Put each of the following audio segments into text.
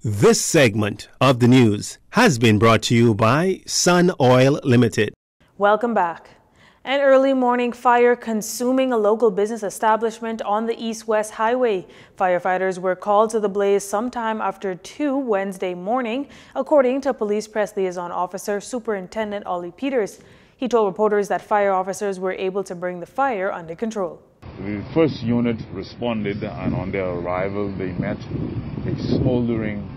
This segment of the news has been brought to you by Sun Oil Limited. Welcome back. An early morning fire consuming a local business establishment on the east-west highway. Firefighters were called to the blaze sometime after 2 Wednesday morning, according to Police Press Liaison Officer Superintendent Ollie Peters. He told reporters that fire officers were able to bring the fire under control. The first unit responded, and on their arrival they met a smoldering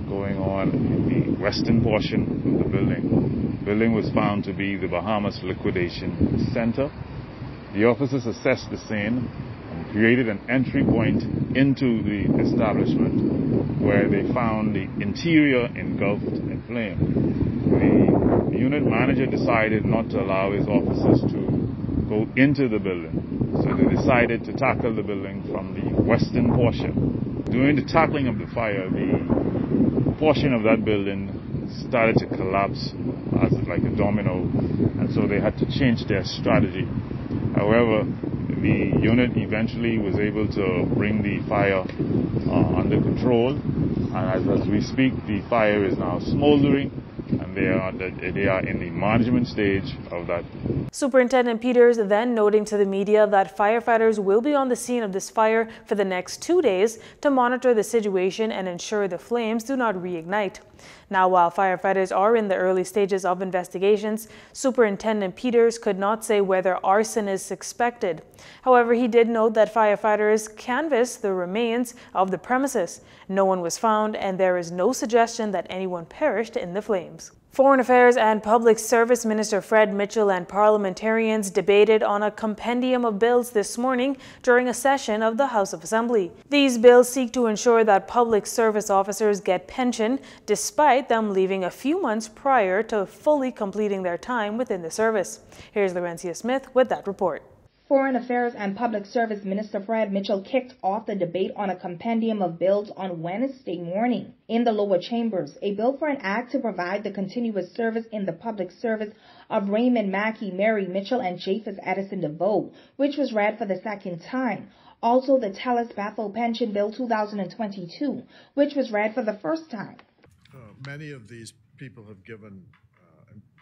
going on in the western portion of the building. The building was found to be the Bahamas Liquidation Center. The officers assessed the scene and created an entry point into the establishment where they found the interior engulfed in flame. The unit manager decided not to allow his officers to go into the building, so they decided to tackle the building from the western portion. During the tackling of the fire, the portion of that building started to collapse as like a domino, and so they had to change their strategy. However, the unit eventually was able to bring the fire under control, and as we speak, the fire is now smoldering, and they are in the management stage of that. Superintendent Peters then noting to the media that firefighters will be on the scene of this fire for the next 2 days to monitor the situation and ensure the flames do not reignite. Now, while firefighters are in the early stages of investigations, Superintendent Peters could not say whether arson is suspected. However, he did note that firefighters canvassed the remains of the premises. No one was found, and there is no suggestion that anyone perished in the flames. Foreign Affairs and Public Service Minister Fred Mitchell and parliamentarians debated on a compendium of bills this morning during a session of the House of Assembly. These bills seek to ensure that public service officers get pension despite them leaving a few months prior to fully completing their time within the service. Here's Laurencia Smith with that report. Foreign Affairs and Public Service Minister Fred Mitchell kicked off the debate on a compendium of bills on Wednesday morning. In the lower chambers, a bill for an act to provide the continuous service in the public service of Raymond Mackey, Mary Mitchell, and Japheth Edison DeVoe, which was read for the second time. Also, the Telus Bethel Pension Bill 2022, which was read for the first time. Many of these people have given,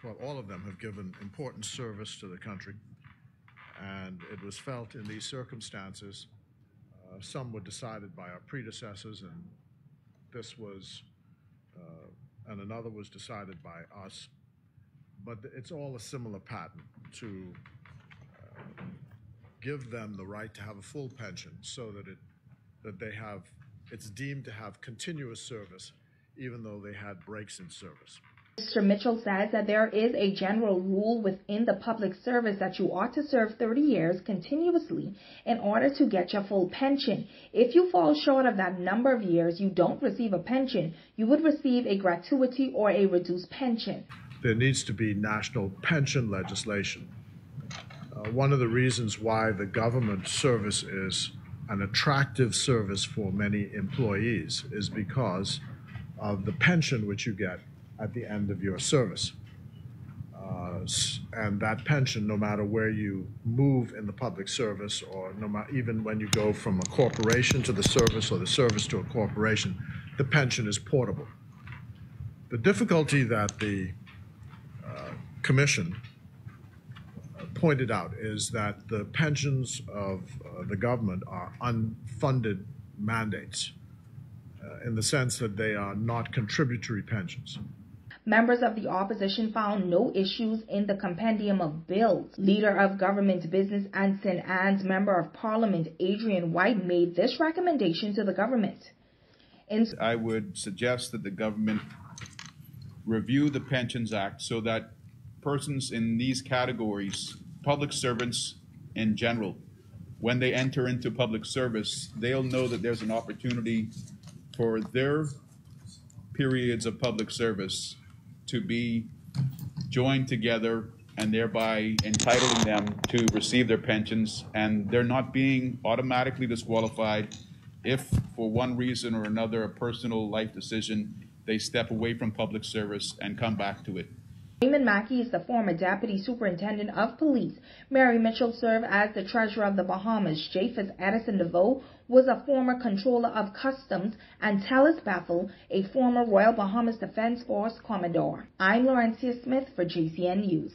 well, all of them have given important service to the country. And it was felt in these circumstances, some were decided by our predecessors, and this was, and another was decided by us. But it's all a similar pattern to give them the right to have a full pension, so that it's deemed to have continuous service, even though they had breaks in service. Mr. Mitchell says that there is a general rule within the public service that you ought to serve 30 years continuously in order to get your full pension. If you fall short of that number of years, you don't receive a pension. You would receive a gratuity or a reduced pension. There needs to be national pension legislation. One of the reasons why the government service is an attractive service for many employees is because of the pension which you get at the end of your service. And that pension, no matter where you move in the public service, or even when you go from a corporation to the service or the service to a corporation, the pension is portable. The difficulty that the Commission pointed out is that the pensions of the government are unfunded mandates in the sense that they are not contributory pensions. Members of the opposition found no issues in the compendium of bills. Leader of Government Business and St. Anne's Member of Parliament Adrian White made this recommendation to the government. I would suggest that the government review the Pensions Act so that persons in these categories, public servants in general, when they enter into public service, they'll know that there's an opportunity for their periods of public service to be joined together and thereby entitling them to receive their pensions, and they're not being automatically disqualified if for one reason or another, a personal life decision, they step away from public service and come back to it. Raymond Mackey is the former Deputy Superintendent of Police. Mary Mitchell served as the Treasurer of the Bahamas. Japheth Addison DeVoe was a former Controller of Customs, and Talis Bethel, a former Royal Bahamas Defense Force Commodore. I'm Laurencia Smith for JCN News.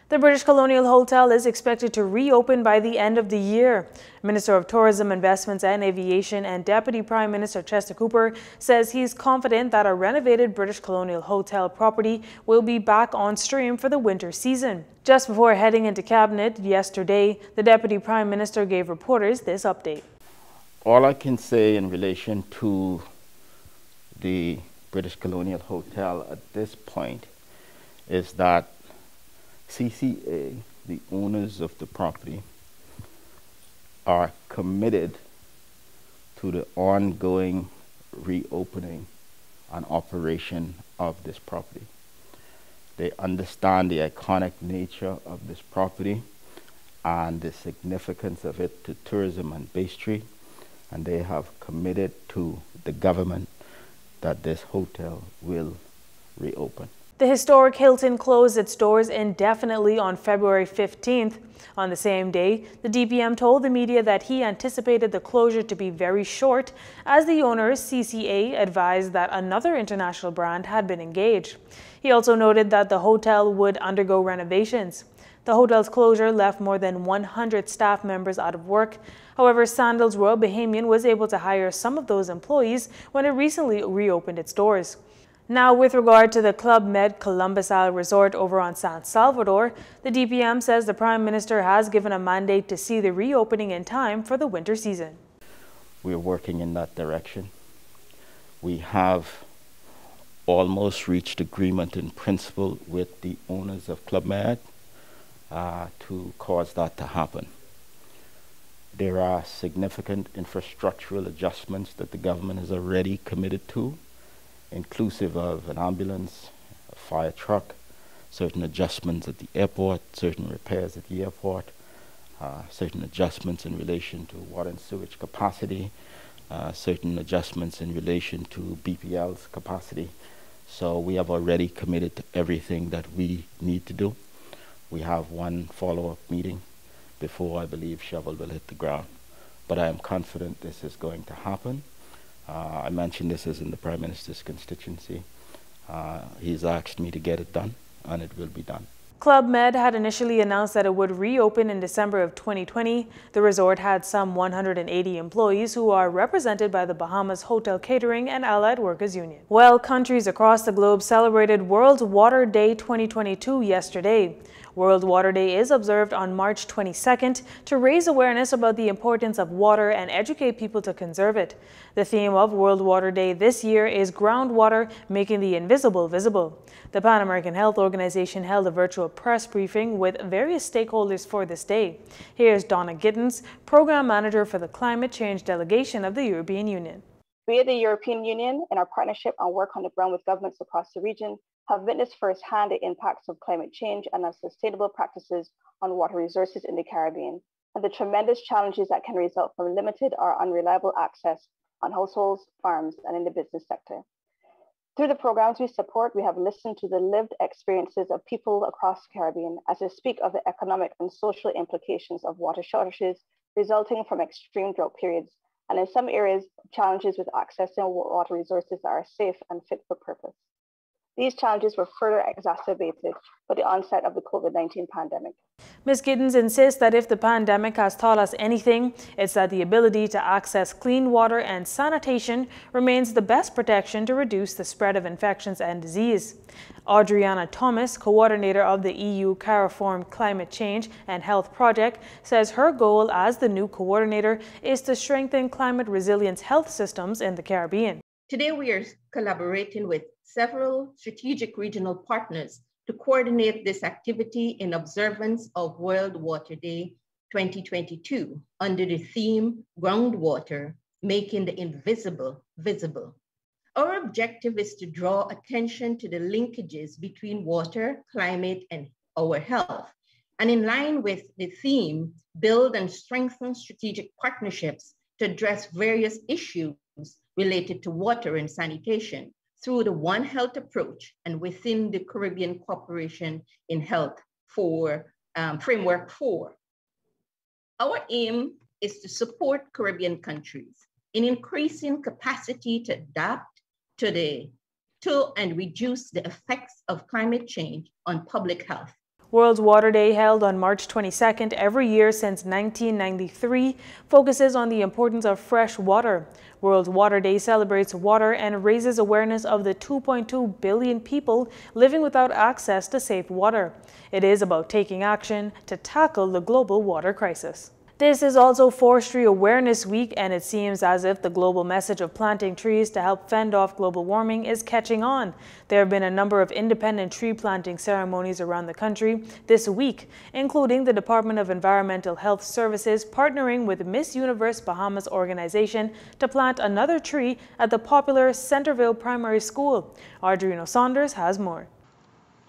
The British Colonial Hotel is expected to reopen by the end of the year. Minister of Tourism, Investments and Aviation and Deputy Prime Minister Chester Cooper says he's confident that a renovated British Colonial Hotel property will be back on stream for the winter season. Just before heading into Cabinet yesterday, the Deputy Prime Minister gave reporters this update. All I can say in relation to the British Colonial Hotel at this point is that CCA, the owners of the property, are committed to the ongoing reopening and operation of this property. They understand the iconic nature of this property and the significance of it to tourism and pastry, and they have committed to the government that this hotel will reopen. The historic Hilton closed its doors indefinitely on February 15th. On the same day, the DPM told the media that he anticipated the closure to be very short, as the owner, CCA, advised that another international brand had been engaged. He also noted that the hotel would undergo renovations. The hotel's closure left more than 100 staff members out of work. However, Sandals Royal Bahamian was able to hire some of those employees when it recently reopened its doors. Now, with regard to the Club Med Columbus Isle Resort over on San Salvador, the DPM says the Prime Minister has given a mandate to see the reopening in time for the winter season. We're working in that direction. We have almost reached agreement in principle with the owners of Club Med to cause that to happen. There are significant infrastructural adjustments that the government has already committed to, inclusive of an ambulance, a fire truck, certain adjustments at the airport, certain repairs at the airport, certain adjustments in relation to water and sewage capacity, certain adjustments in relation to BPL's capacity. So we have already committed to everything that we need to do. We have one follow-up meeting before I believe shovel will hit the ground. But I am confident this is going to happen. I mentioned this is in the Prime Minister's constituency. He's asked me to get it done, and it will be done. Club Med had initially announced that it would reopen in December of 2020. The resort had some 180 employees who are represented by the Bahamas Hotel Catering and Allied Workers Union. Well, countries across the globe celebrated World Water Day 2022 yesterday. World Water Day is observed on March 22nd to raise awareness about the importance of water and educate people to conserve it. The theme of World Water Day this year is groundwater, making the invisible visible. The Pan American Health Organization held a virtual press briefing with various stakeholders for this day. Here's Donna Gittens, Program Manager for the Climate Change Delegation of the European Union. We at the European Union, in our partnership and work on the ground with governments across the region, have witnessed firsthand the impacts of climate change and unsustainable practices on water resources in the Caribbean, and the tremendous challenges that can result from limited or unreliable access on households, farms, and in the business sector. Through the programs we support, we have listened to the lived experiences of people across the Caribbean as they speak of the economic and social implications of water shortages resulting from extreme drought periods, and in some areas, challenges with accessing water resources that are safe and fit for purpose. These challenges were further exacerbated by the onset of the COVID-19 pandemic. Ms. Giddens insists that if the pandemic has taught us anything, it's that the ability to access clean water and sanitation remains the best protection to reduce the spread of infections and disease. Adriana Thomas, coordinator of the EU CARIFORM Climate Change and Health Project, says her goal as the new coordinator is to strengthen climate resilience health systems in the Caribbean. Today, we are collaborating with several strategic regional partners to coordinate this activity in observance of World Water Day 2022 under the theme Groundwater, Making the Invisible Visible. Our objective is to draw attention to the linkages between water, climate, and our health. And in line with the theme, build and strengthen strategic partnerships to address various issues related to water and sanitation, through the One Health approach and within the Caribbean Cooperation in Health Framework 4. Our aim is to support Caribbean countries in increasing capacity to adapt to and reduce the effects of climate change on public health. World Water Day, held on March 22nd every year since 1993, focuses on the importance of fresh water. World Water Day celebrates water and raises awareness of the 2.2 billion people living without access to safe water. It is about taking action to tackle the global water crisis. This is also Forestry Awareness Week, and it seems as if the global message of planting trees to help fend off global warming is catching on. There have been a number of independent tree planting ceremonies around the country this week, including the Department of Environmental Health Services partnering with Miss Universe Bahamas organization to plant another tree at the popular Centerville Primary School. Audrina Saunders has more.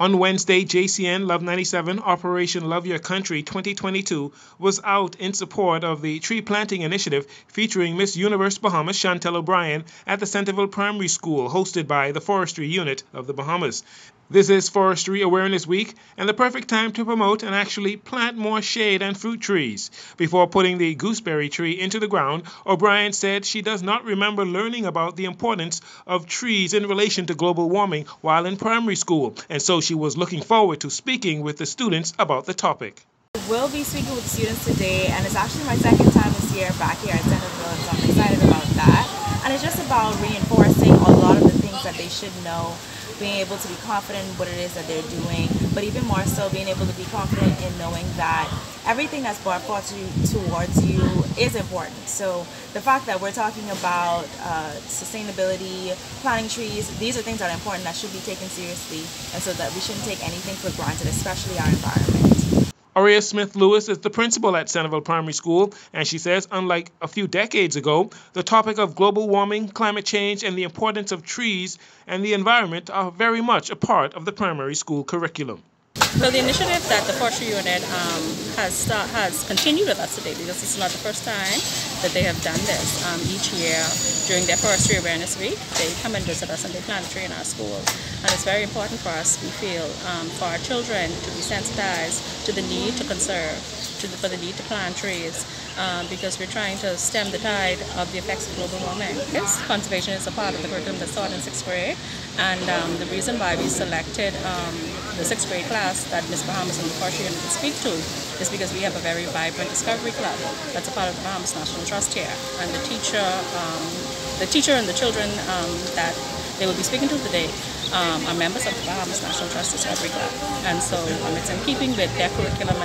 On Wednesday, JCN Love 97 Operation Love Your Country 2022 was out in support of the tree planting initiative featuring Miss Universe Bahamas Chantel O'Brien at the Centerville Primary School, hosted by the Forestry Unit of the Bahamas. This is Forestry Awareness Week and the perfect time to promote and actually plant more shade and fruit trees. Before putting the gooseberry tree into the ground, O'Brien said she does not remember learning about the importance of trees in relation to global warming while in primary school, and so she was looking forward to speaking with the students about the topic. We'll be speaking with the students today, and it's actually my second time this year back here at Centerville, so I'm excited about that. And it's just about reinforcing a lot of the things that they should know, being able to be confident in what it is that they're doing, but even more so being able to be confident in knowing that everything that's brought forth towards you is important. So the fact that we're talking about sustainability, planting trees, these are things that are important that should be taken seriously, and so that we shouldn't take anything for granted, especially our environment. Aurea Smith-Lewis is the principal at Centerville Primary School, and she says, unlike a few decades ago, the topic of global warming, climate change, and the importance of trees and the environment are very much a part of the primary school curriculum. So the initiative that the Forestry Unit has continued with us today, because this is not the first time that they have done this. Each year during their Forestry Awareness Week, they come and visit us and they plant a tree in our school. And it's very important for us, we feel, for our children to be sensitized to the need to conserve, for the need to plant trees, because we're trying to stem the tide of the effects of global warming. Yes, conservation is a part of the curriculum that's taught in 6th grade, and the reason why we selected the 6th grade class that Miss Bahamas and the Forestry Unit will speak to is because we have a very vibrant Discovery Club that's a part of the Bahamas National Trust here, and the teacher and the children that they will be speaking to today are members of the Bahamas National Trust Discovery Club, and so it's in keeping with their curriculum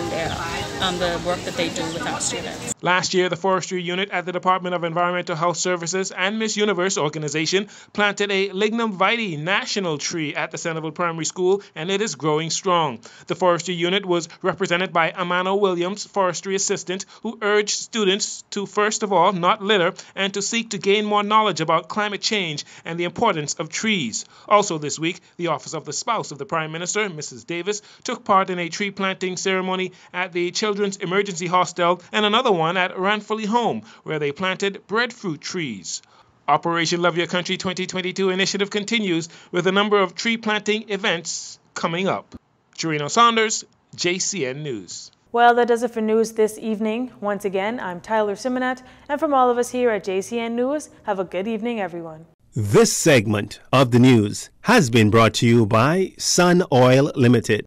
and the work that they do with our students. Last year, the Forestry Unit at the Department of Environmental Health Services and Miss Universe organization planted a Lignum vitae national tree at the Centerville Primary School, and it is growing strong. The Forestry Unit was represented by Amano Williams, Forestry Assistant, who urged students to, first of all, not litter and to seek to gain more knowledge about climate change and the importance of trees. Also this week, the Office of the Spouse of the Prime Minister, Mrs. Davis, took part in a tree planting ceremony at the Children's Emergency Hostel and another one at Ranfurly Home, where they planted breadfruit trees. Operation Love Your Country 2022 initiative continues with a number of tree planting events coming up. Audrina Saunders, JCN News. Well, that does it for news this evening. Once again, I'm Tyler Simonet, and from all of us here at JCN News, have a good evening, everyone. This segment of the news has been brought to you by Sun Oil Limited.